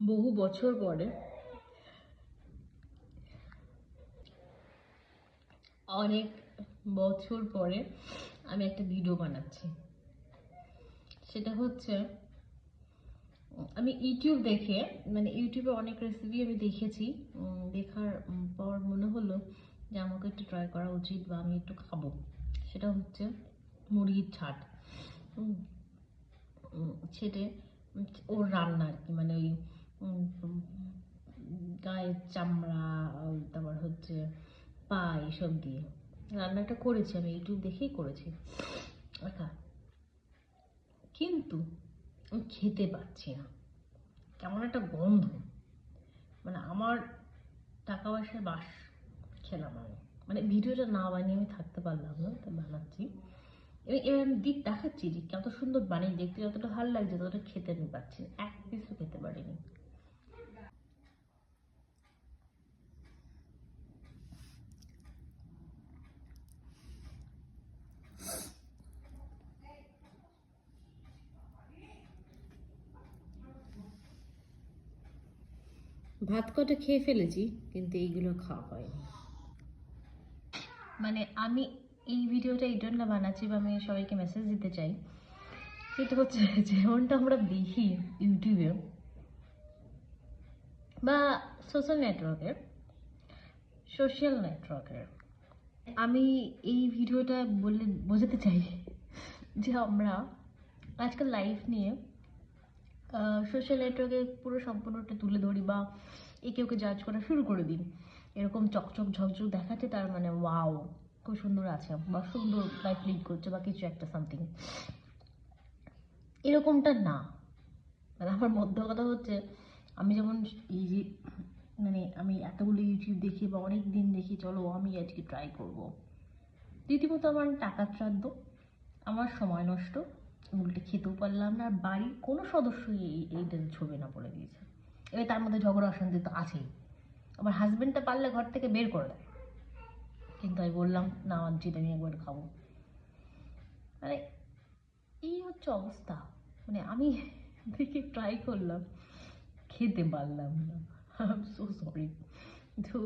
বহু বছর পরে, অনেক বছর পরে আমি একটা ভিডিও বানাচ্ছি। সেটা হচ্ছে, আমি ইউটিউব দেখে, মানে ইউটিউবে অনেক রেসিপি আমি দেখেছি। দেখার পর মনে হলো যে আমাকে একটু ট্রাই করা উচিত বা আমি একটু খাবো। সেটা হচ্ছে মুরগির ছাট। ছেটে ওর রান্না আর কি, মানে ওই গায়ের চামড়া, তারপর হচ্ছে পা, এইসব দিয়ে রান্নাটা করেছি। আমি ইউটিউব দেখেই করেছি। আচ্ছা, কিন্তু আমি খেতে পাচ্ছি না, কেমন একটা গন্ধ। মানে আমার টাকা পয়সার বাস খেলাম আমি। মানে ভিডিওটা না বানিয়ে আমি থাকতে পারলাম না, তো বানাচ্ছি। এবার আমি দিক দেখাচ্ছি যে কত সুন্দর বানিয়ে, দেখতে যতটা ভালো লাগছে ততটা খেতে আমি পাচ্ছি না, এক পিসও খেতে পারিনি। ভাত কটা খেয়ে ফেলেছি, কিন্তু এইগুলো খাওয়া হয়নি। মানে আমি এই ভিডিওটা এই জন্য বানাচ্ছি, বা আমি সবাইকে মেসেজ দিতে চাই, সেটা হচ্ছে যেমনটা আমরা দেখি ইউটিউবে বা সোশ্যাল নেটওয়ার্কের, আমি এই ভিডিওটা বললে বোঝাতে চাই যে আমরা আজকাল লাইফ নিয়ে সোশ্যাল নেটওয়ার্কে পুরো সম্পূর্ণটা তুলে ধরি, বা একে ওকে জাজ করা শুরু করে দিই। এরকম চকচক ঝকঝক দেখাচ্ছে, তার মানে ওয়াও, খুব সুন্দর আছে বা সুন্দর লাইফ লিড করছে বা কিছু একটা সামথিং। এরকমটা না। মানে আমার মধ্য কথা হচ্ছে, আমি যেমন এই যে, মানে আমি এতগুলো ইউটিউব দেখি বা অনেক দিন দেখি, চলো আমি আজকে ট্রাই করব। রীতিমতো আমার টাকার শ্রাদ্ধ, আমার সময় নষ্ট, উল্টে খেতেও পারলাম না, আর বাড়ির কোনো সদস্যই এইটা ছবি না বলে দিয়েছে। এবার তার মধ্যে ঝগড়া অশান্তি তো আছেই। আমার হাজব্যান্ডটা পারলে ঘর থেকে বের করে দেয়, কিন্তু আমি বললাম না, আমার যেটা আমি একবার খাবো। মানে এই হচ্ছে অবস্থা। মানে আমি দেখে ট্রাই করলাম, খেতে পারলাম না। I am so sorry. তো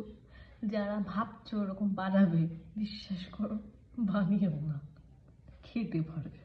যারা ভাবছো ওরকম বানাবে, বিশ্বাস করো বানিয়েও না, খেতে পারবে।